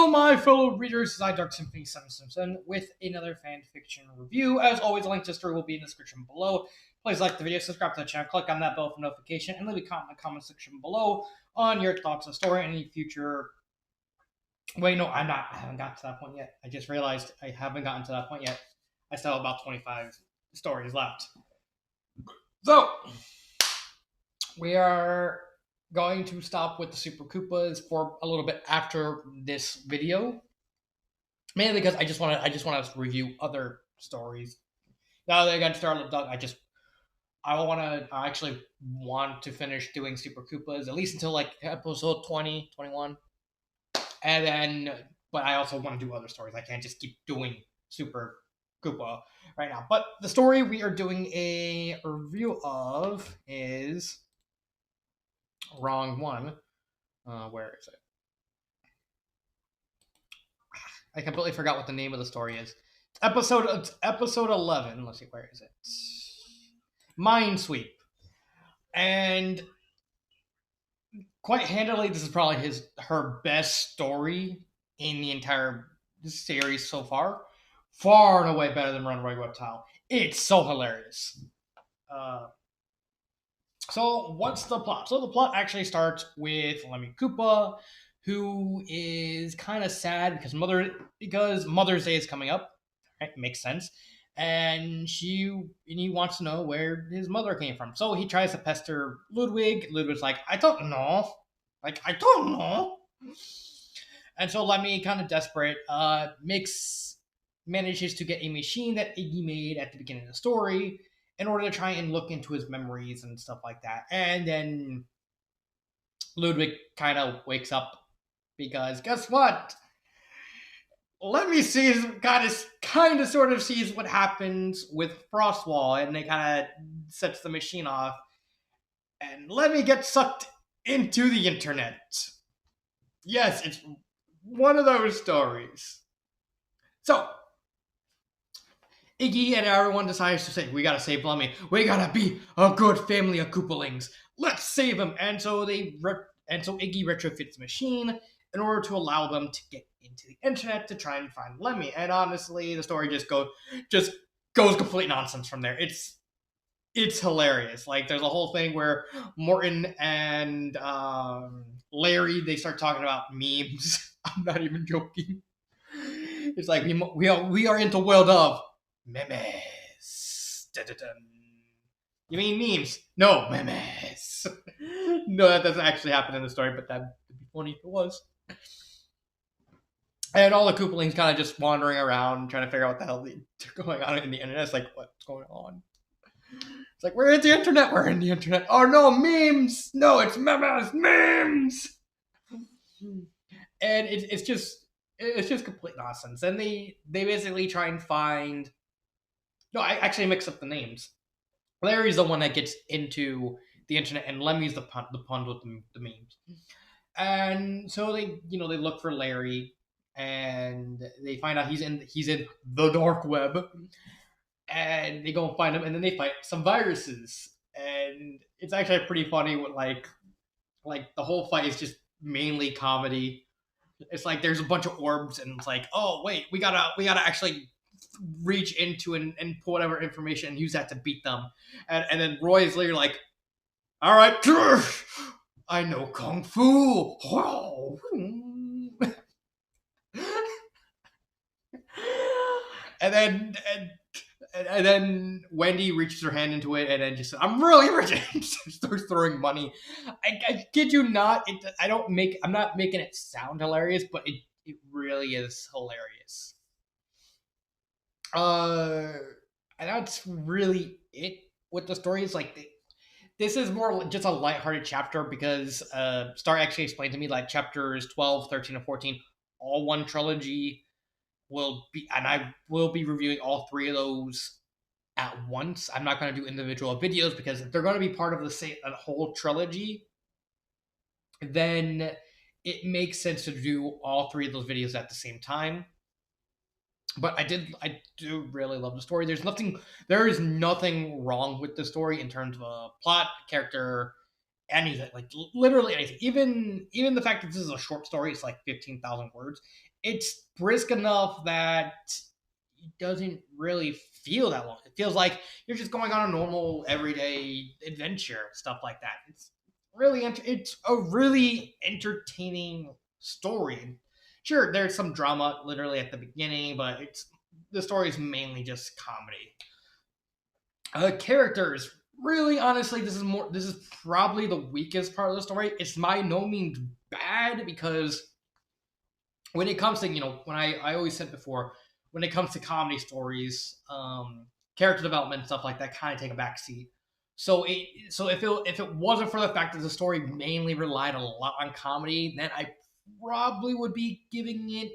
my fellow readers, it's I, Dark Symphony 777, with another fan fiction review. As always, a link to the story will be in the description below. Please like the video, subscribe to the channel, click on that bell for notification, and leave a comment in the comment section below on your thoughts on the story and any future... Wait, no, I haven't gotten to that point yet. I just realized I haven't gotten to that point yet. I still have about 25 stories left. So, we are going to stop with the Super Koopas for a little bit after this video, mainly because I just want to review other stories. Now that I got started, I actually want to finish doing Super Koopas at least until like episode 20, 21, and then. But I also want to do other stories. I can't just keep doing Super Koopa right now. But the story we are doing a review of is. Wrong one. Where is it? I completely forgot what the name of the story is. Episode 11. Let's see, where is it? Minesweep. And quite handily, this is probably her best story in the entire series so far. Far and away better than Runaway Reptile. It's so hilarious. So what's the plot? So the plot actually starts with Lemmy Koopa, who is kind of sad because Mother's Day is coming up. Right? Makes sense. And he wants to know where his mother came from. So he tries to pester Ludwig. Ludwig's like, I don't know. And so Lemmy, kind of desperate, manages to get a machine that Iggy made at the beginning of the story in order to try and look into his memories and stuff like that. And then Ludwig kind of wakes up because guess what? Lemmy kind of sort of sees what happens with Frostwall, and they kind of sets the machine off. And Lemmy gets sucked into the internet. Yes, it's one of those stories. So, Iggy and everyone decides to say, we gotta save Lemmy. We gotta be a good family of Koopalings. Let's save him. And so Iggy retrofits the machine in order to allow them to get into the internet to try and find Lemmy. And honestly, the story just goes complete nonsense from there. It's hilarious. Like, there's a whole thing where Morton and Larry, they start talking about memes. I'm not even joking. It's like we are into world of memes. Dun-dun-dun. You mean memes? No, memes. No, that doesn't actually happen in the story, but that'd be funny if it was. And all the Koopalings kind of just wandering around, trying to figure out what the hell is going on in the internet. It's like, what's going on? It's like, we're in the internet. Oh no, memes! No, it's memes! And it's just complete nonsense. And they basically try and find... No, I actually mix up the names. Larry's the one that gets into the internet, and Lemmy's the pun with the memes. And so they look for Larry, and they find out he's in the dark web, and they go and find him, and then they fight some viruses, and it's actually pretty funny. With like the whole fight is just mainly comedy. It's like there's a bunch of orbs, and it's like, oh wait, we gotta actually reach into and pull whatever information and use that to beat them. And then Roy is later like, all right, I know Kung Fu. and then Wendy reaches her hand into it and then just says, I'm really rich, and starts throwing money. I kid you not, I'm not making it sound hilarious, but it really is hilarious. And that's really it with the story. It's like, this is more just a lighthearted chapter because Star actually explained to me like chapters 12, 13, and 14, all one trilogy will be, and I will be reviewing all three of those at once. I'm not going to do individual videos because if they're going to be part of the whole trilogy, then it makes sense to do all three of those videos at the same time. But I do really love the story. There is nothing wrong with the story in terms of a plot, character, anything, like literally anything. Even the fact that this is a short story, it's like 15,000 words. It's brisk enough that it doesn't really feel that long. It feels like you're just going on a normal everyday adventure, stuff like that. It's a really entertaining story. Sure, there's some drama literally at the beginning, but the story is mainly just comedy. Characters, really, honestly, this is probably the weakest part of the story. It's by no means bad, because when it comes to, when I always said before, when it comes to comedy stories, character development and stuff like that kind of take a back seat. So if it wasn't for the fact that the story mainly relied a lot on comedy, then I probably would be giving it.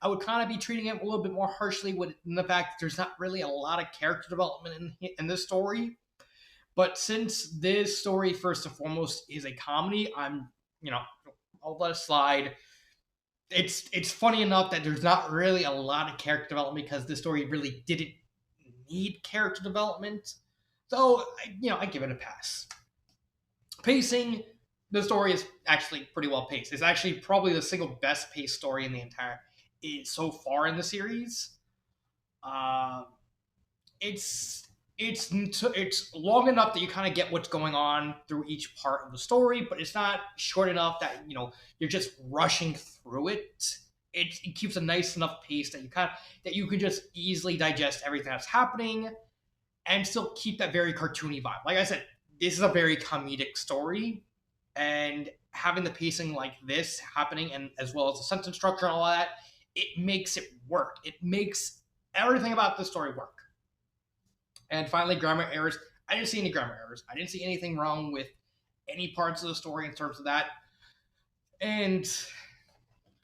I would kind of be treating it a little bit more harshly, with the fact that there's not really a lot of character development in this story. But since this story first and foremost is a comedy, I'll let it slide. It's funny enough that there's not really a lot of character development, because this story really didn't need character development. So I give it a pass. Pacing, the story is actually pretty well paced. It's actually probably the single best paced story in the entire so far in the series. Uh, it's long enough that you kind of get what's going on through each part of the story, but it's not short enough that you're just rushing through it. It keeps a nice enough pace that you can just easily digest everything that's happening, and still keep that very cartoony vibe. Like I said, this is a very comedic story, and having the pacing like this happening, and as well as the sentence structure and all that, it makes it work. It makes everything about the story work. And finally, grammar errors. I didn't see any grammar errors. I didn't see anything wrong with any parts of the story in terms of that. And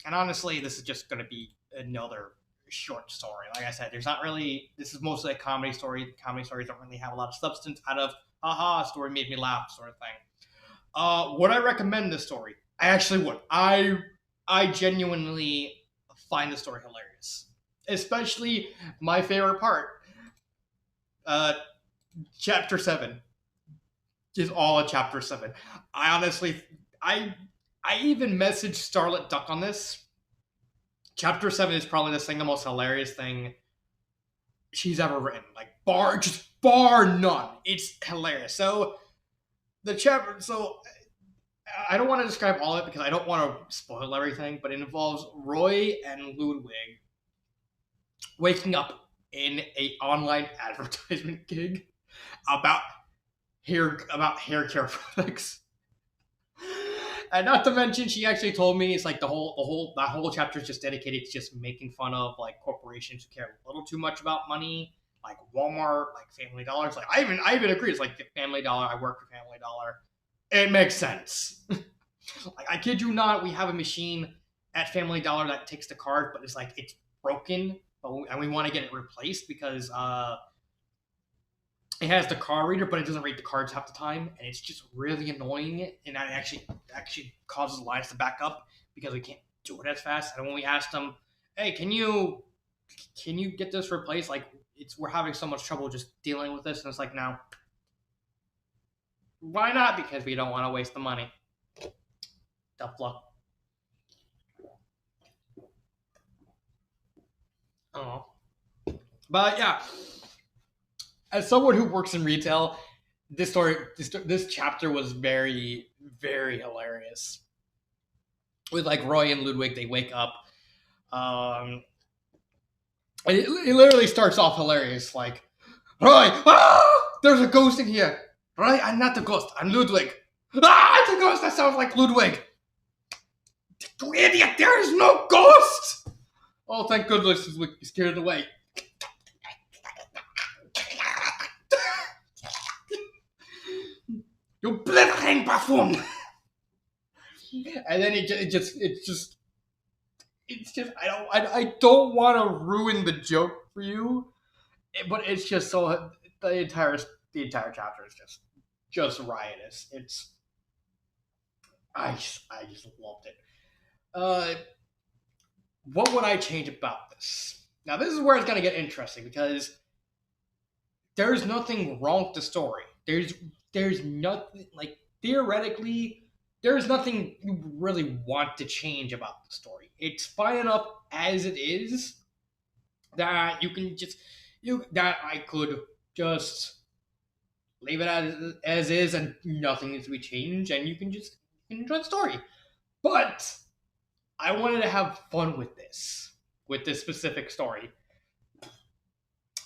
honestly, this is just going to be another short story. Like I said, there's not really. This is mostly a comedy story. Comedy stories don't really have a lot of substance out of "haha, story made me laugh" sort of thing. Would I recommend this story? I actually would. I genuinely find the story hilarious, especially my favorite part. Uh, Chapter 7 is all a Chapter 7. I honestly, I even messaged Starlet Duck on this. Chapter 7 is probably the single most hilarious thing she's ever written. Like, bar none. It's hilarious. So, I don't want to describe all of it because I don't want to spoil everything, but it involves Roy and Ludwig waking up in a online advertisement gig about hair care products. And not to mention, she actually told me it's like that whole chapter is just dedicated to just making fun of like corporations who care a little too much about money, like Walmart, like Family Dollar. It's like I even agree. It's like Family Dollar. I work for Family Dollar. It makes sense. Like, I kid you not, we have a machine at Family Dollar that takes the card, but it's broken, and we want to get it replaced because it has the card reader, but it doesn't read the cards half the time, and it's just really annoying. And that actually causes lines to back up because we can't do it as fast. And when we asked them, "Hey, can you get this replaced? Like, we're having so much trouble just dealing with this," and it's like, no. Why not? Because we don't want to waste the money. Tough luck. Oh, but yeah. As someone who works in retail, this chapter was very, very hilarious. With like Roy and Ludwig, they wake up. Um, it literally starts off hilarious, like, Roy, there's a ghost in here. Roy, I'm not the ghost. I'm Ludwig. It's a ghost. That sounds like Ludwig. You idiot! There is no ghost. Oh, thank goodness, he's scared it away. You blithering buffoon! And then it's just I don't want to ruin the joke for you, but it's just so the entire chapter is just riotous. I just loved it. What would I change about this? Now this is where it's gonna get interesting because there's nothing wrong with the story. There's nothing like theoretically, there's nothing you really want to change about the story. It's fine enough as it is that you can just you that I could just leave it as is and nothing needs to be changed and you can enjoy the story. But I wanted to have fun with this specific story.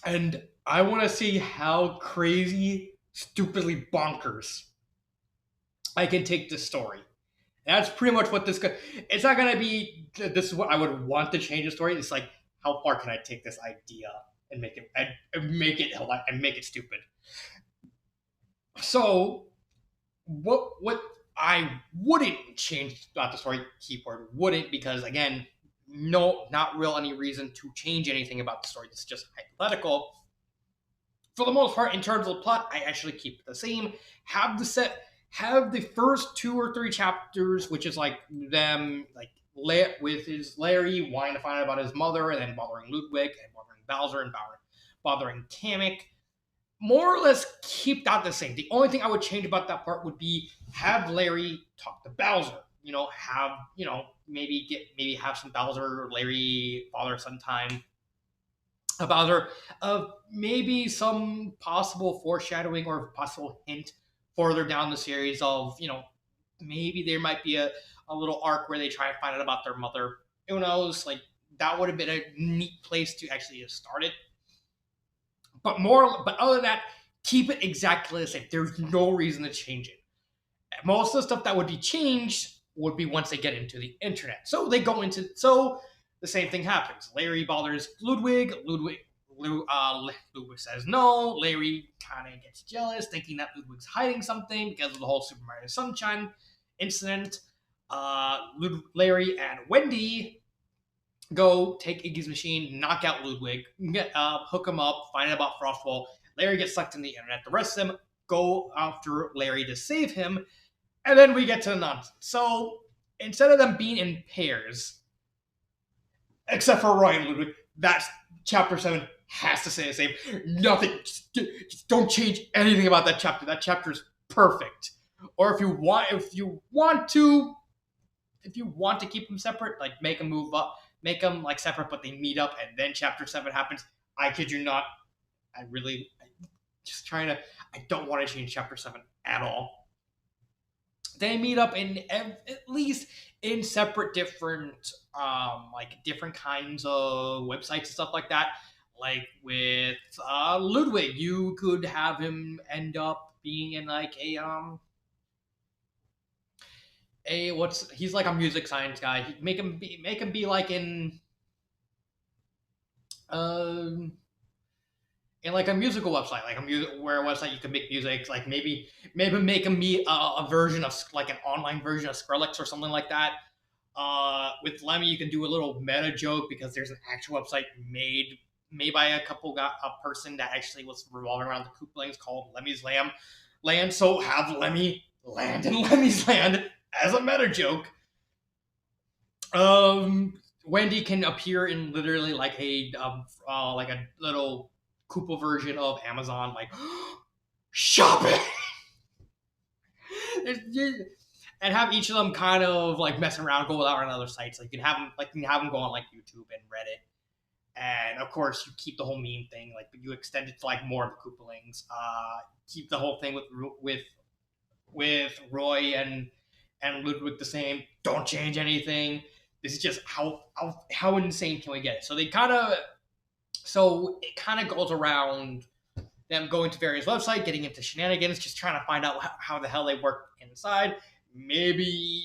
And I want to see how crazy, stupidly bonkers I can take this story. That's pretty much what this. It's not gonna be. This is what I would want to change the story. It's like how far can I take this idea and make it stupid. So what I wouldn't change about the story, keyword wouldn't, because again, no, not real any reason to change anything about the story. It's just hypothetical. For the most part, in terms of the plot, I actually keep it the same. Have the first 2 or 3 chapters, which is like them with his Larry wanting to find out about his mother, and then bothering Ludwig, and bothering Bowser, and bothering Kamek. More or less keep that the same. The only thing I would change about that part would be have Larry talk to Bowser. Maybe have some Bowser or Larry father son time about her, of maybe some possible foreshadowing or possible hint further down the series of, maybe there might be a little arc where they try and find out about their mother. Who knows? Like, that would have been a neat place to actually have started. But other than that, keep it exactly the same. There's no reason to change it. Most of the stuff that would be changed would be once they get into the internet. So the same thing happens. Larry bothers Ludwig. Ludwig says no. Larry kind of gets jealous, thinking that Ludwig's hiding something because of the whole Super Mario Sunshine incident. Larry and Wendy go take Iggy's machine, knock out Ludwig, hook him up, find out about Frostwall. Larry gets sucked in the internet. The rest of them go after Larry to save him, and then we get to the nonsense. So instead of them being in pairs, except for Roy and Ludwig, that's chapter 7 has to stay the same. Nothing. Just don't change anything about that chapter. That chapter is perfect. Or if you want to keep them separate, like make them move up, make them like separate, but they meet up, and then chapter 7 happens. I kid you not. I don't want to change chapter 7 at all. They meet up at least in separate different different kinds of websites and stuff like that. Like with Ludwig, you could have him end up being in like he's like a music science guy. Make him be like um in like a musical website, like where a website you can make music, like maybe make him be a version of like an online version of Skrillex or something like that. With Lemmy, you can do a little meta joke because there's an actual website made by a person that actually was revolving around the Koopalings called Lemmy's Land. So have Lemmy land in Lemmy's Land as a meta joke. Wendy can appear in literally like a little Koopa version of Amazon, like shopping. And have each of them kind of like messing around, go out on other sites. Like you can have them go on like YouTube and Reddit, and of course you keep the whole meme thing. Like you extend it to like more of the Koopalings. Keep the whole thing with Roy and Ludwig the same. Don't change anything. This is just how insane can we get? So it kind of goes around them going to various websites, getting into shenanigans, just trying to find out how the hell they work inside. Maybe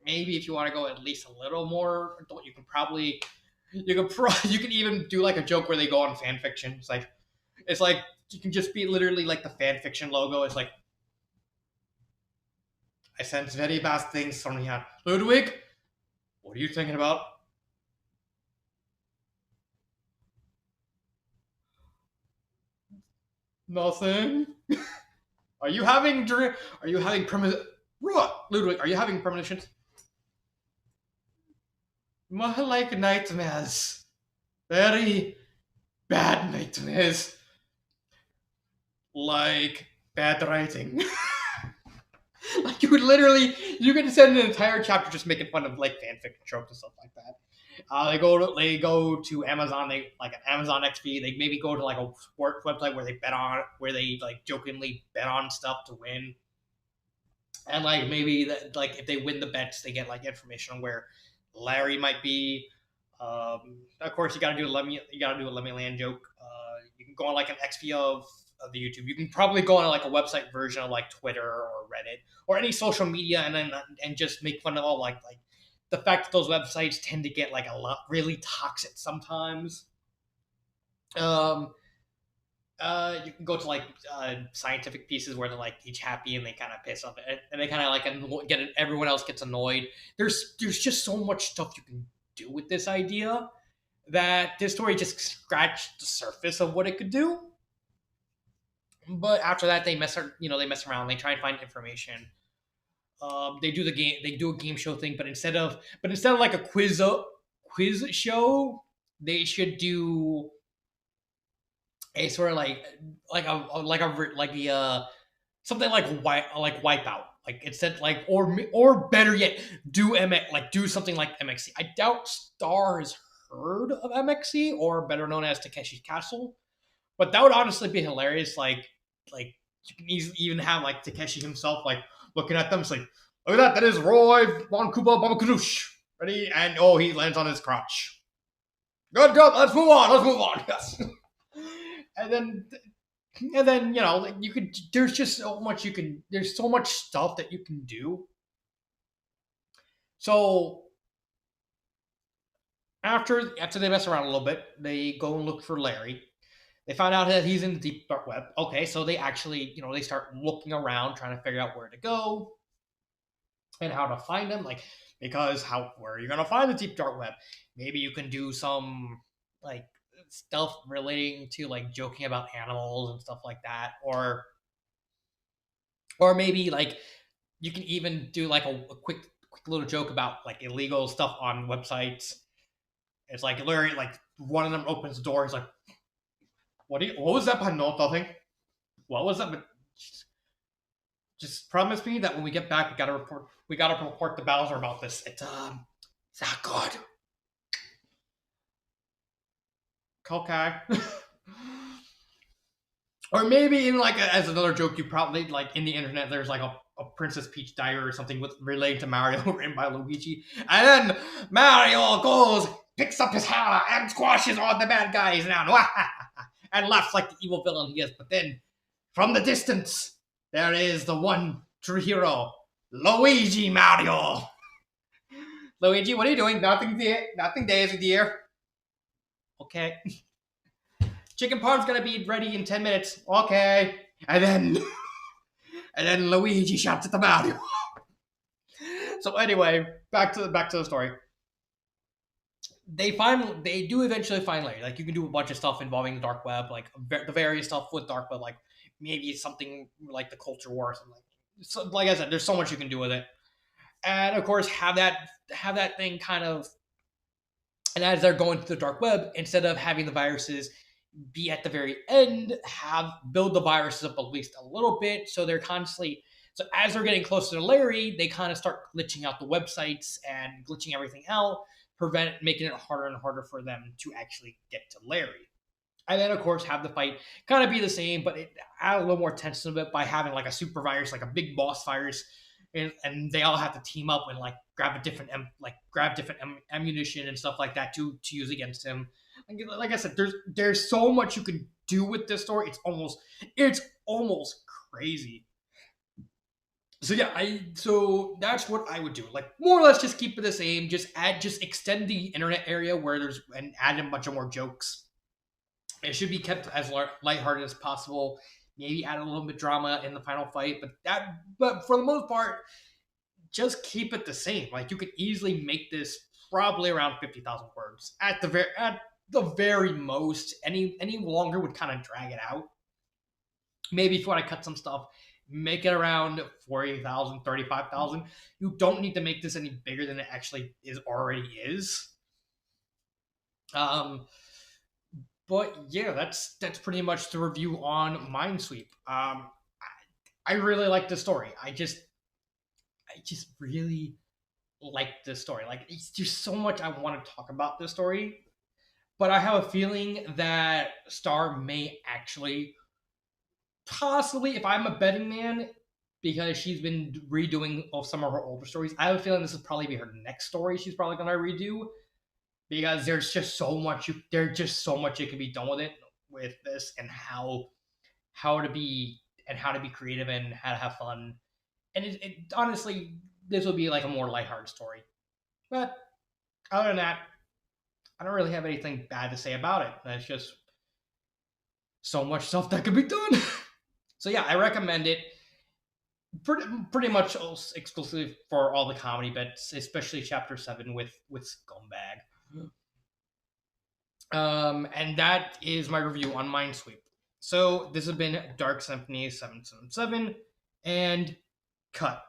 if you want to go at least a little more adult, you can even do like a joke where they go on fan fiction. It's like you can just be literally like the fan fiction logo. It's like, I sense very bad things from here. Ludwig, what are you thinking about? Nothing. Are you having premonitions? Ludwig, are you having premonitions? More like nightmares. Very bad nightmares. Like bad writing. Like you would literally, you could send an entire chapter just making fun of like fanfic tropes and stuff like that. They go to Amazon. They like an Amazon XP. They maybe go to like a sports website where they like jokingly bet on stuff to win, and like maybe that like if they win the bets, they get like information on where Larry might be. Of course, you gotta do a Let Me Land joke. You can go on like an XP of the YouTube. You can probably go on like a website version of like Twitter or Reddit or any social media, and just make fun of all like the fact that those websites tend to get like a lot really toxic sometimes. Um, you can go to like scientific pieces where they're like each happy and they kind of piss off it, and they kind of like get it, everyone else gets annoyed. There's just so much stuff you can do with this idea that this story just scratched the surface of what it could do. But after that, they mess around. They try and find information. They do a game show thing, but instead of like a quiz show, they should do a sort of like the something like Wipeout. Like instead like or better yet, do something like MXC. I doubt Star has heard of MXC, or better known as Takeshi's Castle, but that would honestly be hilarious. Like you can even have like Takeshi himself like looking at them. It's like, look at that. That is Roy Von Kuba Babakudush. Ready? And oh, he lands on his crotch. Good, good. Let's move on. Let's move on. Yes. and then you know, like you could. There's just so much you can. There's so much stuff that you can do. So after they mess around a little bit, they go and look for Larry. They find out that he's in the deep dark web. Okay, so they actually, they start looking around, trying to figure out where to go and how to find him. Like, because where are you gonna find the deep dark web? Maybe you can do some like stuff relating to like joking about animals and stuff like that, or maybe like you can even do like a quick little joke about like illegal stuff on websites. It's like Larry, like one of them opens the door. He's like, what was that Panota thing? What was that? But just promise me that when we get back, we gotta report to Bowser about this. It's not good. Okay. Or maybe in like as another joke, you probably like in the internet, there's like a Princess Peach diary or something with relating to Mario written by Luigi, and then Mario picks up his hammer and squashes all the bad guys down, and laughs like the evil villain he is. But then, from the distance, there is the one true hero, Luigi Mario. Luigi, what are you doing? Nothing, Daisy, dear. Okay. Chicken parm's gonna be ready in 10 minutes. Okay. And then Luigi shouts at the Mario. So anyway, back to the story. They do eventually find Larry. Like you can do a bunch of stuff involving the dark web, like the various stuff with dark web, like maybe something like the culture war or something. So, like I said, there's so much you can do with it, and of course have that thing kind of. And as they're going to the dark web, instead of having the viruses be at the very end, build the viruses up at least a little bit, so they're constantly. So as they're getting closer to Larry, they kind of start glitching out the websites and glitching everything out, making it harder and harder for them to actually get to Larry. And then, of course, have the fight kind of be the same, but add a little more tension to it by having like a super virus, like a big boss virus, and they all have to team up and like grab different ammunition and stuff like that to use against him. Like I said, there's so much you can do with this story. It's almost crazy. So yeah, so that's what I would do. Like more or less, just keep it the same. Just extend the internet area and add a bunch of more jokes. It should be kept as lighthearted as possible. Maybe add a little bit of drama in the final fight, but for the most part, just keep it the same. Like you could easily make this probably around 50,000 words at the very most. Any longer would kind of drag it out. Maybe if you want to cut some stuff, make it around 40,000, 35,000. You don't need to make this any bigger than it actually already is. But yeah, that's pretty much the review on Minesweep. I really like the story. I just really like this story. Like, it's just so much I want to talk about this story, but I have a feeling that Star may actually, possibly, if I'm a betting man, because she's been redoing of some of her older stories, I have a feeling this will probably be her next story. She's probably gonna redo because there's just so much. There's just so much it can be done with it, with this, and how to be creative and how to have fun. And honestly, this would be like a more lighthearted story. But other than that, I don't really have anything bad to say about it. There's just so much stuff that could be done. So yeah, I recommend it. Pretty much exclusively for all the comedy bits, especially chapter 7 with Scumbag. And that is my review on Minesweep. So this has been Dark Symphony 777, and cut.